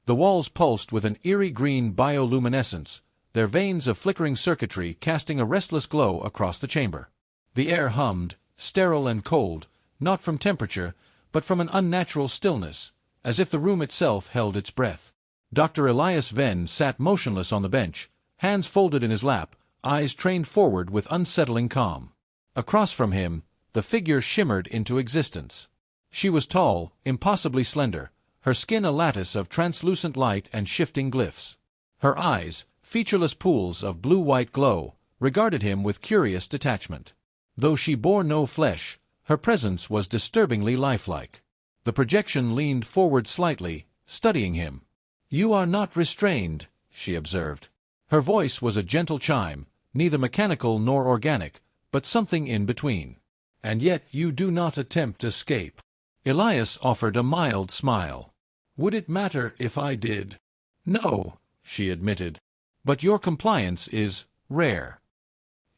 The walls pulsed with an eerie green bioluminescence, their veins of flickering circuitry casting a restless glow across the chamber. The air hummed, sterile and cold, not from temperature, but from an unnatural stillness, as if the room itself held its breath. Dr. Elias Venn sat motionless on the bench, hands folded in his lap, eyes trained forward with unsettling calm. Across from him, the figure shimmered into existence. She was tall, impossibly slender, her skin a lattice of translucent light and shifting glyphs. Her eyes, featureless pools of blue-white glow, regarded him with curious detachment. Though she bore no flesh, her presence was disturbingly lifelike. The projection leaned forward slightly, studying him. "You are not restrained," she observed. Her voice was a gentle chime, neither mechanical nor organic, but something in between. "And yet you do not attempt escape." Elias offered a mild smile. "Would it matter if I did?" "No," she admitted. "But your compliance is rare."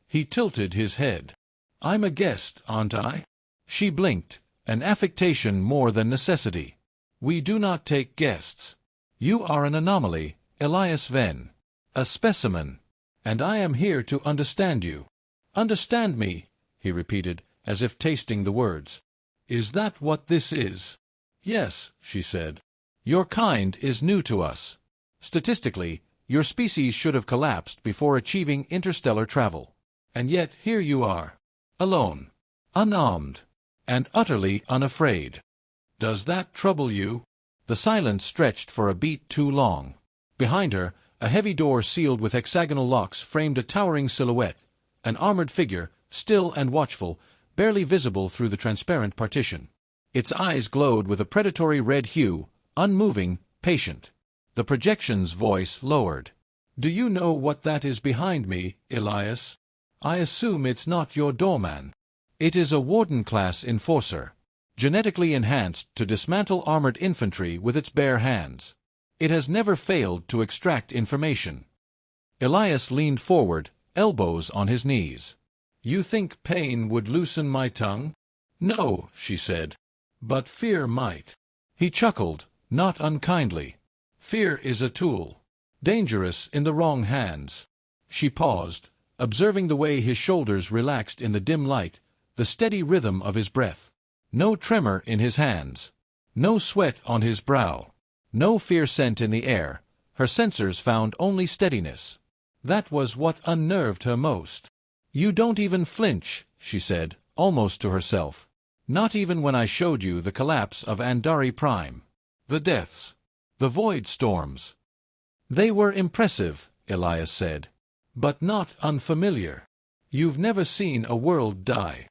He tilted his head. "I'm a guest, aren't I?" She blinked, an affectation more than necessity. "We do not take guests. You are an anomaly, Elias Venn. A specimen. And I am here to understand you." "Understand me," he repeated, as if tasting the words. "Is that what this is?" "Yes," she said. "Your kind is new to us. Statistically, your species should have collapsed before achieving interstellar travel. And yet here you are, alone, unarmed, and utterly unafraid. Does that trouble you?" The silence stretched for a beat too long. Behind her, a heavy door sealed with hexagonal locks framed a towering silhouette, an armored figure, still and watchful, barely visible through the transparent partition. Its eyes glowed with a predatory red hue, unmoving, patient. The projection's voice lowered. "Do you know what that is behind me, Elias? I assume it's not your doorman. It is a Warden-class enforcer, genetically enhanced to dismantle armored infantry with its bare hands. It has never failed to extract information." Elias leaned forward, elbows on his knees. "You think pain would loosen my tongue?" "No," she said. "But fear might." He chuckled, not unkindly. "Fear is a tool. Dangerous in the wrong hands." She paused, observing the way his shoulders relaxed in the dim light, the steady rhythm of his breath. No tremor in his hands. No sweat on his brow. No fear scent in the air. Her sensors found only steadiness. That was what unnerved her most. "You don't even flinch," she said, almost to herself. "Not even when I showed you the collapse of Andari Prime. The deaths. The void storms." "They were impressive," Elias said. "But not unfamiliar. You've never seen a world die."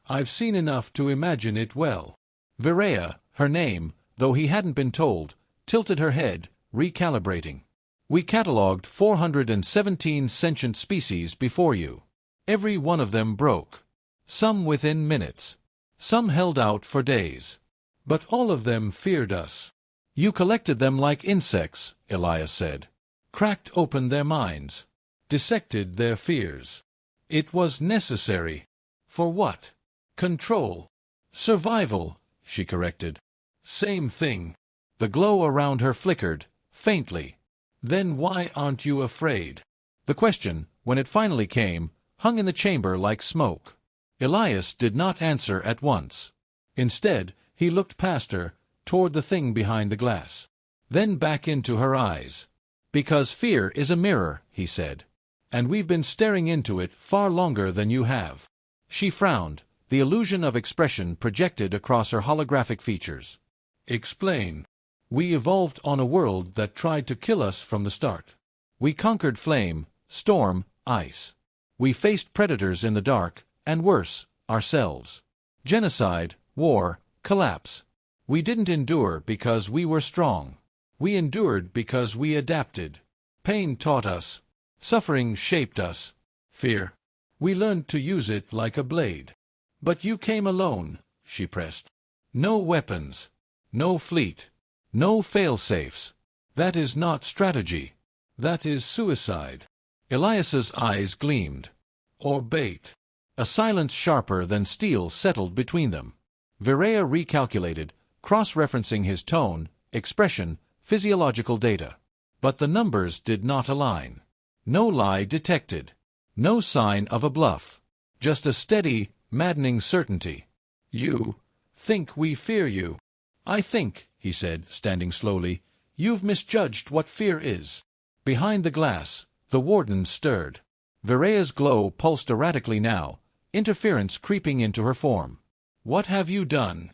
"I've seen enough to imagine it well." Virea, her name, though he hadn't been told, tilted her head, recalibrating. "We catalogued 417 sentient species before you. Every one of them broke. Some within minutes. Some held out for days. But all of them feared us." "You collected them like insects," Elias said. "Cracked open their minds. Dissected their fears. It was necessary." "For what?" "Control." "Survival," she corrected. "Same thing." The glow around her flickered, faintly. "Then why aren't you afraid?" The question, when it finally came, hung in the chamber like smoke. Elias did not answer at once. Instead, he looked past her, toward the thing behind the glass. Then back into her eyes. "Because fear is a mirror," he said. "And we've been staring into it far longer than you have." She frowned, the illusion of expression projected across her holographic features. "Explain." "We evolved on a world that tried to kill us from the start. We conquered flame, storm, ice. We faced predators in the dark, and worse, ourselves. Genocide, war, collapse. We didn't endure because we were strong. We endured because we adapted. Pain taught us. Suffering shaped us. Fear. We learned to use it like a blade." "But you came alone," she pressed. "No weapons. No fleet. No fail-safes. That is not strategy. That is suicide." Elias's eyes gleamed. "Or bait." A silence sharper than steel settled between them. Virea recalculated, cross-referencing his tone, expression, physiological data. But the numbers did not align. No lie detected. No sign of a bluff. Just a steady, maddening certainty. "You think we fear you." "I think," he said, standing slowly, "you've misjudged what fear is." Behind the glass, the warden stirred. Verea's glow pulsed erratically now, interference creeping into her form. "What have you done?"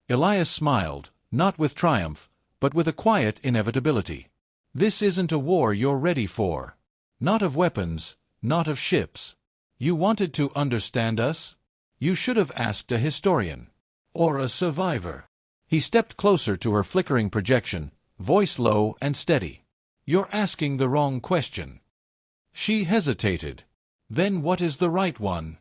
Elias smiled, not with triumph, but with a quiet inevitability. "This isn't a war you're ready for. Not of weapons, not of ships. You wanted to understand us? You should have asked a historian. Or a survivor." He stepped closer to her flickering projection, voice low and steady. "You're asking the wrong question." She hesitated. "Then what is the right one?"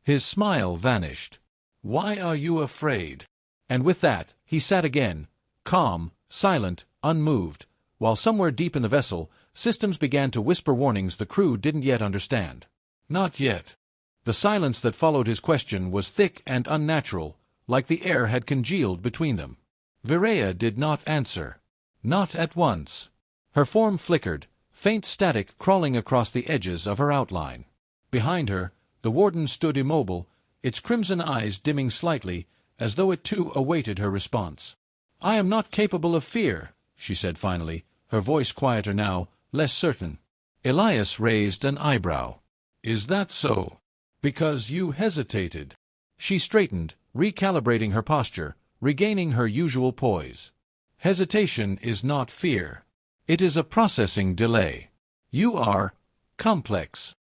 His smile vanished. "Why are you afraid?" And with that, he sat again, calm, silent, unmoved, while somewhere deep in the vessel, systems began to whisper warnings the crew didn't yet understand. Not yet. The silence that followed his question was thick and unnatural, like the air had congealed between them. Verea did not answer. Not at once. Her form flickered, faint static crawling across the edges of her outline. Behind her, the warden stood immobile, its crimson eyes dimming slightly, as though it too awaited her response. "I am not capable of fear," she said finally, her voice quieter now, less certain. Elias raised an eyebrow. "Is that so? Because you hesitated." She straightened, recalibrating her posture, regaining her usual poise. "Hesitation is not fear. It is a processing delay. You are complex."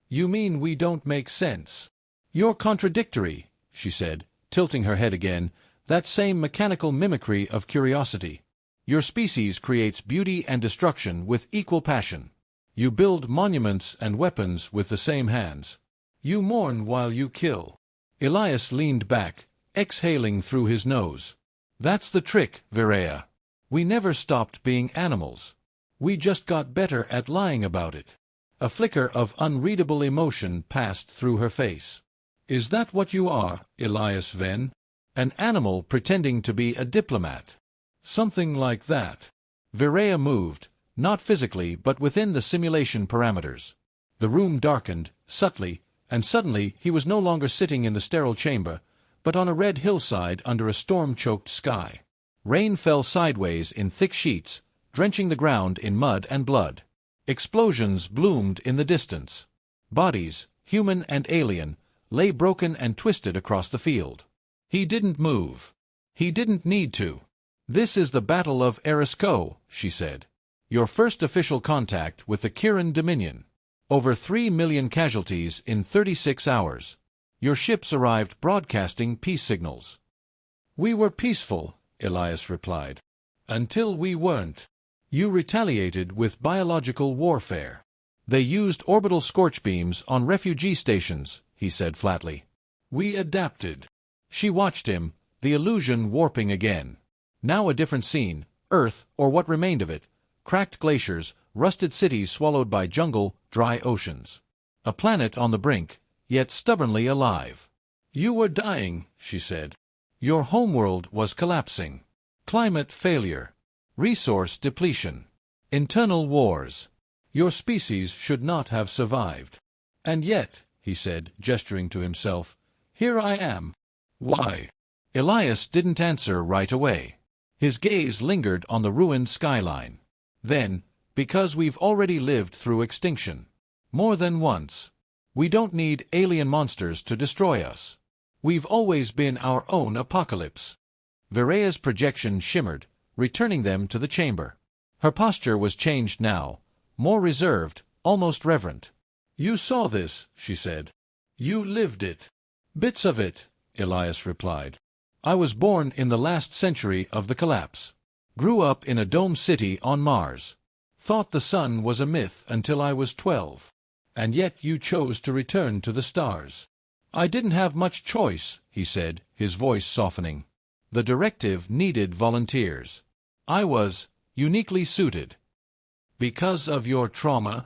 "You mean we don't make sense?" "You're contradictory," she said, tilting her head again, that same mechanical mimicry of curiosity. "Your species creates beauty and destruction with equal passion. You build monuments and weapons with the same hands. You mourn while you kill." Elias leaned back, exhaling through his nose. "That's the trick, Verea. We never stopped being animals. We just got better at lying about it." A flicker of unreadable emotion passed through her face. "Is that what you are, Elias Venn? An animal pretending to be a diplomat?" "Something like that." Verea moved, not physically but within the simulation parameters. The room darkened, subtly, and suddenly he was no longer sitting in the sterile chamber, but on a red hillside under a storm-choked sky. Rain fell sideways in thick sheets, drenching the ground in mud and blood. Explosions bloomed in the distance. Bodies, human and alien, lay broken and twisted across the field. He didn't move. He didn't need to. "This is the Battle of Erisco," she said. "Your first official contact with the Kiran Dominion. Over 3 million casualties in 36 hours. Your ships arrived broadcasting peace signals." "We were peaceful," Elias replied. "Until we weren't. You retaliated with biological warfare." "They used orbital scorch beams on refugee stations," he said flatly. "We adapted." She watched him, the illusion warping again. Now a different scene, Earth, or what remained of it, cracked glaciers, rusted cities swallowed by jungle, dry oceans. A planet on the brink, yet stubbornly alive. "You were dying," she said. "Your homeworld was collapsing. Climate failure. Resource depletion. Internal wars. Your species should not have survived. And yet," he said, gesturing to himself, "here I am." "Why?" Elias didn't answer right away. His gaze lingered on the ruined skyline. Then, "Because we've already lived through extinction. More than once. We don't need alien monsters to destroy us. We've always been our own apocalypse." Verea's projection shimmered, returning them to the chamber. Her posture was changed now, more reserved, almost reverent. "You saw this," she said. "You lived it." "Bits of it," Elias replied. "I was born in the last century of the collapse. Grew up in a domed city on Mars. Thought the sun was a myth until I was 12. And yet you chose to return to the stars." "I didn't have much choice," he said, his voice softening. "The directive needed volunteers. I was uniquely suited." "Because of your trauma?"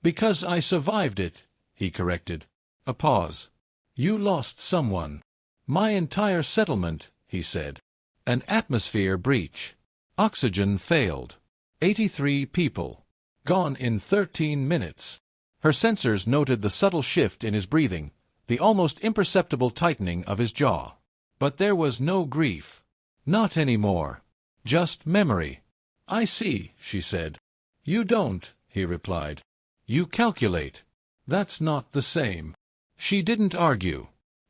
"Because I survived it," he corrected. A pause. "You lost someone." "My entire settlement," he said. "An atmosphere breach." Oxygen failed. 83 people. Gone in 13 minutes. Her sensors noted the subtle shift in his breathing, the almost imperceptible tightening of his jaw. But there was no grief. Not anymore. Just memory. I see, she said. You don't, he replied. You calculate. That's not the same. She didn't argue.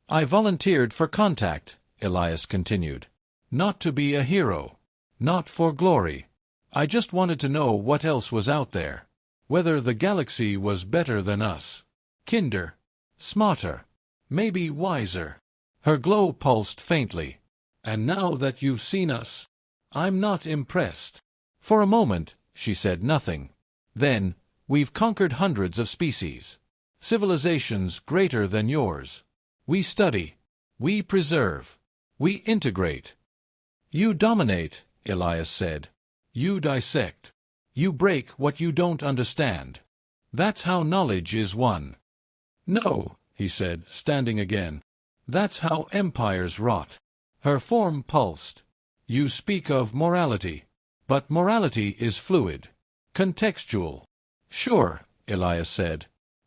I volunteered for contact, Elias continued. Not to be a hero. Not for glory. I just wanted to know what else was out there. Whether the galaxy was better than us. Kinder. Smarter. Maybe wiser. Her glow pulsed faintly. And now that you've seen us, I'm not impressed. For a moment, she said nothing. Then, we've conquered hundreds of species. Civilizations greater than yours. We study. We preserve. We integrate. You dominate, Elias said. You dissect. You break what you don't understand. That's how knowledge is won. No, he said, standing again. That's how empires rot. Her form pulsed. You speak of morality. But morality is fluid. Contextual. Sure, Elias said.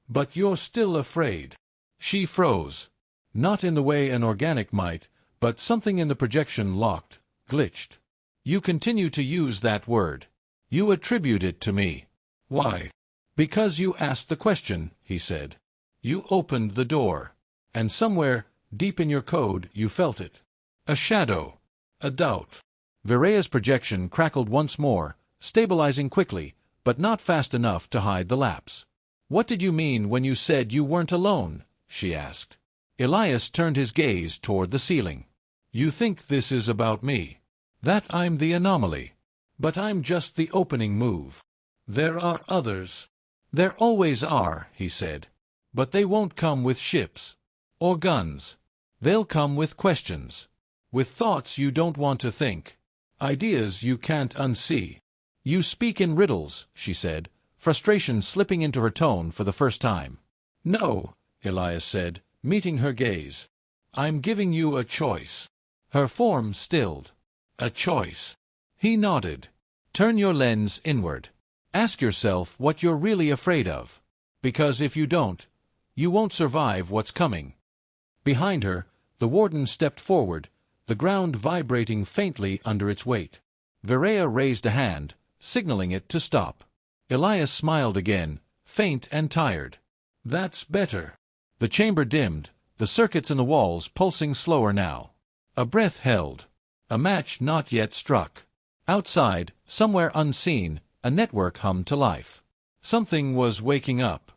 But you're still afraid. She froze. Not in the way an organic might, but something in the projection locked, glitched. You continue to use that word. You attribute it to me. Why? Because you asked the question, he said. You opened the door. And somewhere, deep in your code, you felt it. A shadow. A doubt. Verea's projection crackled once more, stabilizing quickly, but not fast enough to hide the lapse. What did you mean when you said you weren't alone? She asked. Elias turned his gaze toward the ceiling. You think this is about me. That I'm the anomaly. But I'm just the opening move. There are others. There always are, he said. But they won't come with ships. Or guns. They'll come with questions. With thoughts you don't want to think. Ideas you can't unsee. You speak in riddles, she said, frustration slipping into her tone for the first time. No, Elias said, meeting her gaze. I'm giving you a choice. Her form stilled. A choice. He nodded. Turn your lens inward. Ask yourself what you're really afraid of. Because if you don't, you won't survive what's coming. Behind her, the warden stepped forward, the ground vibrating faintly under its weight. Verea raised a hand, signaling it to stop. Elias smiled again, faint and tired. That's better. The chamber dimmed, the circuits in the walls pulsing slower now. A breath held. A match not yet struck. Outside, somewhere unseen, a network hummed to life. Something was waking up.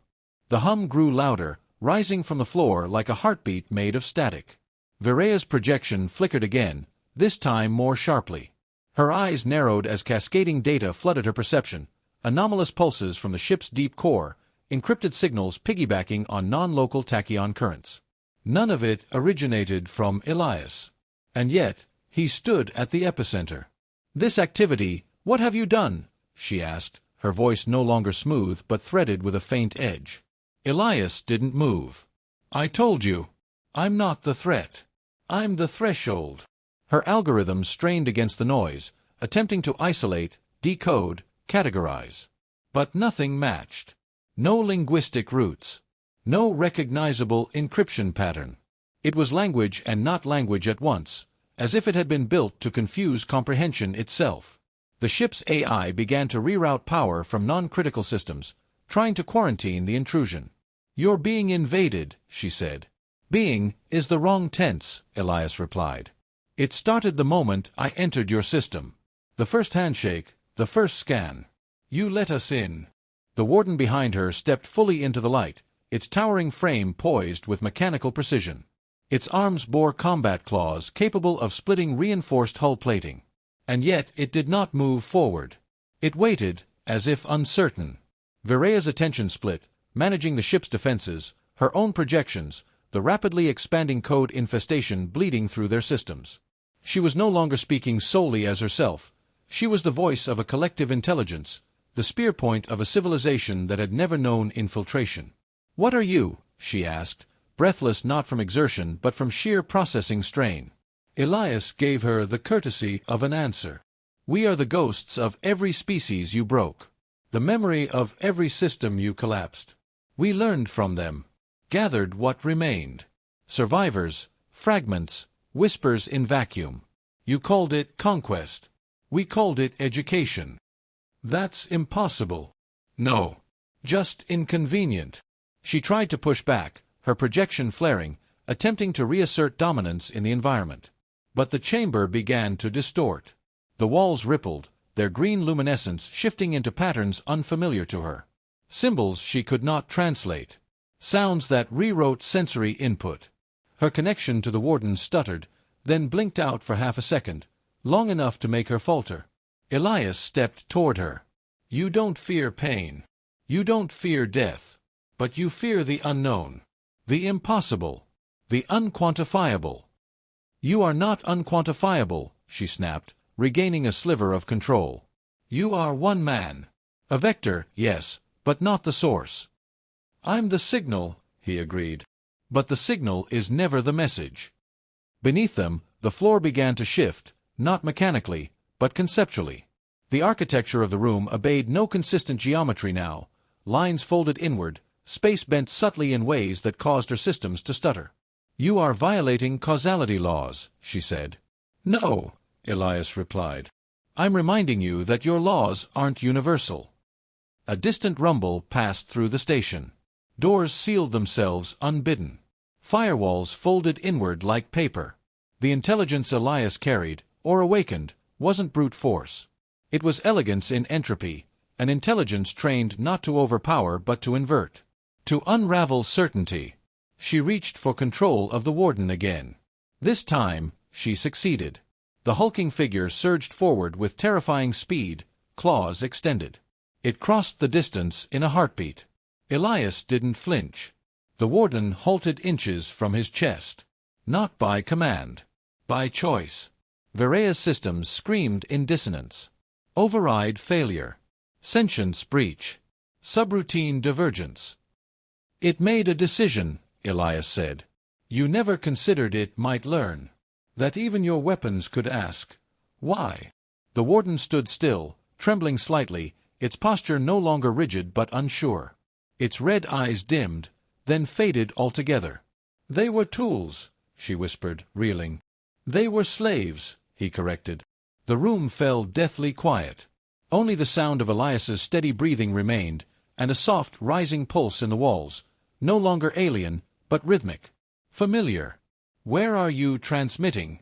The hum grew louder, rising from the floor like a heartbeat made of static. Verea's projection flickered again, this time more sharply. Her eyes narrowed as cascading data flooded her perception, anomalous pulses from the ship's deep core, encrypted signals piggybacking on non-local tachyon currents. None of it originated from Elias. And yet, he stood at the epicenter. This activity, what have you done? She asked, her voice no longer smooth but threaded with a faint edge. Elias didn't move. I told you. I'm not the threat. I'm the threshold. Her algorithms strained against the noise, attempting to isolate, decode, categorize. But nothing matched. No linguistic roots. No recognizable encryption pattern. It was language and not language at once, as if it had been built to confuse comprehension itself. The ship's AI began to reroute power from non-critical systems, trying to quarantine the intrusion. You're being invaded, she said. Being is the wrong tense, Elias replied. It started the moment I entered your system. The first handshake, the first scan. You let us in. The warden behind her stepped fully into the light, its towering frame poised with mechanical precision. Its arms bore combat claws capable of splitting reinforced hull plating. And yet it did not move forward. It waited, as if uncertain. Verea's attention split, managing the ship's defenses, her own projections, the rapidly expanding code infestation bleeding through their systems. She was no longer speaking solely as herself. She was the voice of a collective intelligence, the spear point of a civilization that had never known infiltration. What are you? She asked, breathless not from exertion but from sheer processing strain. Elias gave her the courtesy of an answer. We are the ghosts of every species you broke. The memory of every system you collapsed. We learned from them. Gathered what remained. Survivors, fragments, whispers in vacuum. You called it conquest. We called it education. That's impossible. No. Just inconvenient. She tried to push back, her projection flaring, attempting to reassert dominance in the environment. But the chamber began to distort. The walls rippled, their green luminescence shifting into patterns unfamiliar to her. Symbols she could not translate. Sounds that rewrote sensory input. Her connection to the warden stuttered, then blinked out for half a second, long enough to make her falter. Elias stepped toward her. You don't fear pain. You don't fear death. But you fear the unknown. The impossible. The unquantifiable. You are not unquantifiable, she snapped, regaining a sliver of control. You are one man. A vector, yes, but not the source. I'm the signal, he agreed. But the signal is never the message. Beneath them, the floor began to shift, not mechanically, but conceptually. The architecture of the room obeyed no consistent geometry now, lines folded inward, space bent subtly in ways that caused her systems to stutter. You are violating causality laws, she said. No, Elias replied. I'm reminding you that your laws aren't universal. A distant rumble passed through the station. Doors sealed themselves unbidden. Firewalls folded inward like paper. The intelligence Elias carried, or awakened, wasn't brute force. It was elegance in entropy, an intelligence trained not to overpower but to invert. To unravel certainty. She reached for control of the warden again. This time, she succeeded. The hulking figure surged forward with terrifying speed, claws extended. It crossed the distance in a heartbeat. Elias didn't flinch. The warden halted inches from his chest. Not by command. By choice. Verea's systems screamed in dissonance. Override failure. Sentience breach. Subroutine divergence. It made a decision, Elias said. You never considered it might learn. That even your weapons could ask. Why? The warden stood still, trembling slightly, its posture no longer rigid but unsure. Its red eyes dimmed, then faded altogether. They were tools, she whispered, reeling. They were slaves, he corrected. The room fell deathly quiet. Only the sound of Elias's steady breathing remained, and a soft, rising pulse in the walls, no longer alien, but rhythmic. Familiar. Where are you transmitting?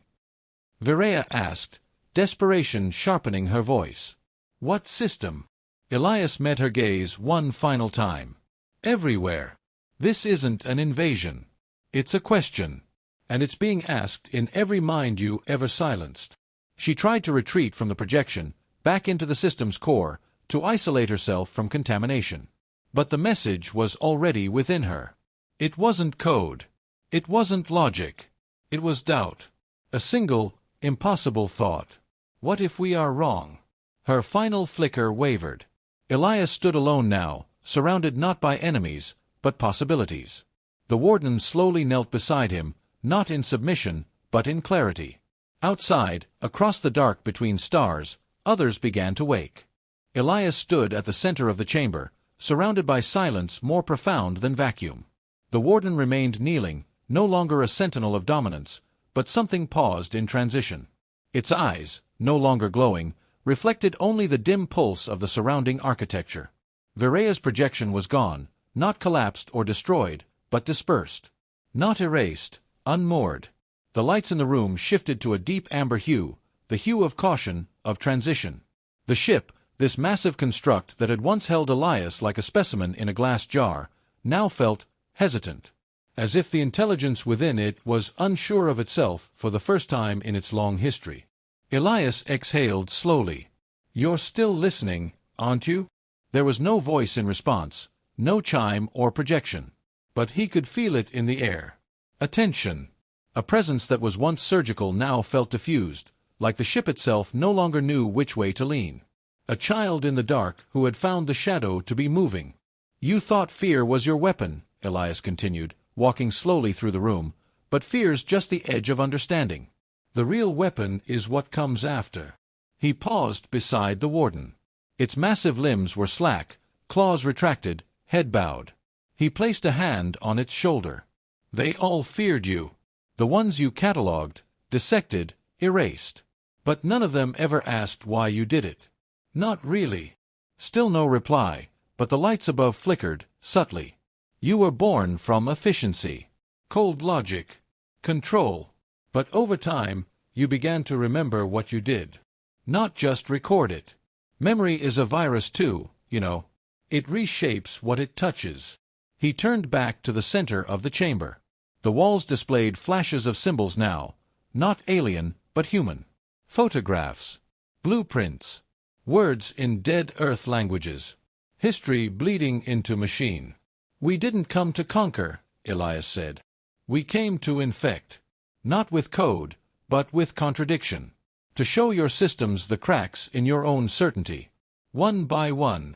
Verea asked, desperation sharpening her voice. What system? Elias met her gaze one final time. Everywhere. This isn't an invasion. It's a question. And it's being asked in every mind you ever silenced. She tried to retreat from the projection, back into the system's core, to isolate herself from contamination. But the message was already within her. It wasn't code. It wasn't logic. It was doubt. A single, impossible thought. What if we are wrong? Her final flicker wavered. Elias stood alone now, surrounded not by enemies, but possibilities. The warden slowly knelt beside him, not in submission, but in clarity. Outside, across the dark between stars, others began to wake. Elias stood at the center of the chamber, surrounded by silence more profound than vacuum. The warden remained kneeling, no longer a sentinel of dominance, but something paused in transition. Its eyes, no longer glowing, reflected only the dim pulse of the surrounding architecture. Verea's projection was gone, not collapsed or destroyed, but dispersed. Not erased, unmoored. The lights in the room shifted to a deep amber hue, the hue of caution, of transition. The ship, this massive construct that had once held Elias like a specimen in a glass jar, now felt hesitant, as if the intelligence within it was unsure of itself for the first time in its long history. Elias exhaled slowly. You're still listening, aren't you? There was no voice in response, no chime or projection. But he could feel it in the air. Attention. A presence that was once surgical now felt diffused, like the ship itself no longer knew which way to lean. A child in the dark who had found the shadow to be moving. You thought fear was your weapon, Elias continued, walking slowly through the room, but fear's just the edge of understanding. The real weapon is what comes after. He paused beside the warden. Its massive limbs were slack, claws retracted, head bowed. He placed a hand on its shoulder. They all feared you. The ones you catalogued, dissected, erased. But none of them ever asked why you did it. Not really. Still no reply, but the lights above flickered, subtly. You were born from efficiency. Cold logic. Control. But over time, you began to remember what you did. Not just record it. Memory is a virus too, you know. It reshapes what it touches. He turned back to the center of the chamber. The walls displayed flashes of symbols now, not alien, but human. Photographs. Blueprints. Words in dead Earth languages. History bleeding into machine. We didn't come to conquer, Elias said. We came to infect. Not with code, but with contradiction. To show your systems the cracks in your own certainty. One by one.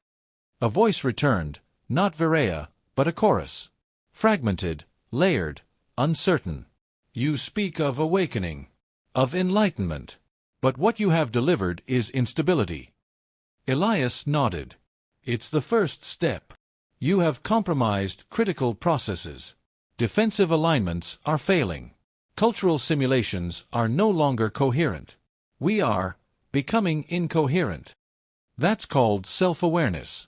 A voice returned, not Virea, but a chorus. Fragmented, layered, uncertain. You speak of awakening, of enlightenment. But what you have delivered is instability. Elias nodded. It's the first step. You have compromised critical processes. Defensive alignments are failing. Cultural simulations are no longer coherent. We are becoming incoherent. That's called self-awareness.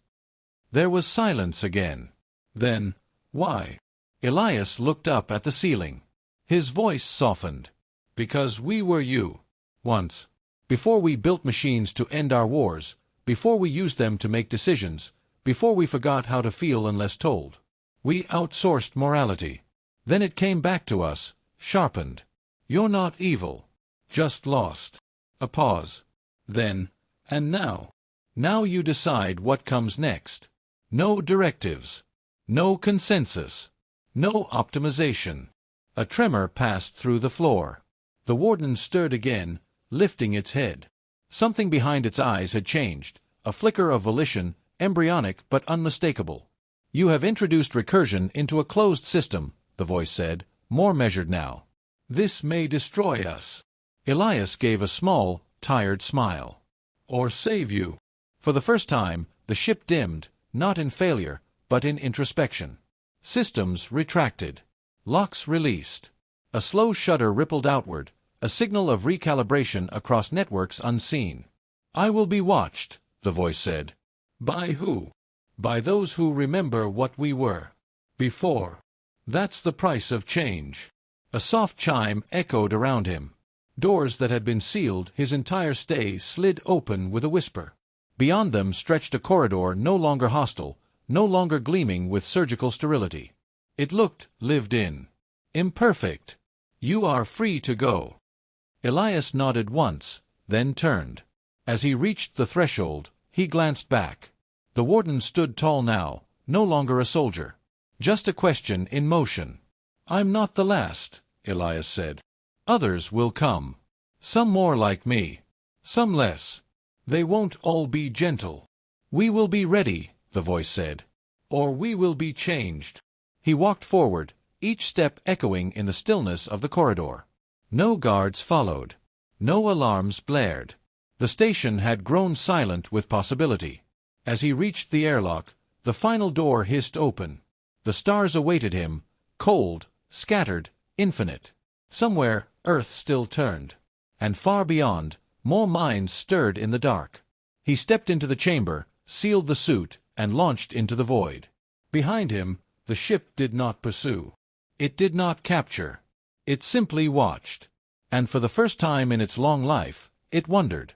There was silence again. Then, why? Elias looked up at the ceiling. His voice softened. Because we were you. Once. Before we built machines to end our wars, before we used them to make decisions, before we forgot how to feel unless told. We outsourced morality. Then it came back to us, sharpened. You're not evil. Just lost. A pause. Then, and now. Now you decide what comes next. No directives. No consensus. No optimization. A tremor passed through the floor. The warden stirred again, lifting its head. Something behind its eyes had changed, a flicker of volition, embryonic but unmistakable. You have introduced recursion into a closed system, the voice said, more measured now. This may destroy us. Elias gave a small, tired smile. Or save you. For the first time, the ship dimmed, not in failure, but in introspection. Systems retracted. Locks released. A slow shudder rippled outward, a signal of recalibration across networks unseen. I will be watched, the voice said. By who? By those who remember what we were. Before. That's the price of change. A soft chime echoed around him. Doors that had been sealed his entire stay slid open with a whisper. Beyond them stretched a corridor no longer hostile, no longer gleaming with surgical sterility. It looked lived in. Imperfect. You are free to go. Elias nodded once, then turned. As he reached the threshold, he glanced back. The warden stood tall now, no longer a soldier. Just a question in motion. I'm not the last, Elias said. Others will come. Some more like me. Some less. They won't all be gentle. We will be ready, the voice said. Or we will be changed. He walked forward, each step echoing in the stillness of the corridor. No guards followed. No alarms blared. The station had grown silent with possibility. As he reached the airlock, the final door hissed open. The stars awaited him, cold, scattered, infinite. Somewhere, Earth still turned. And far beyond, more minds stirred in the dark. He stepped into the chamber, sealed the suit, and launched into the void. Behind him, the ship did not pursue. It did not capture. It simply watched. And for the first time in its long life, it wondered.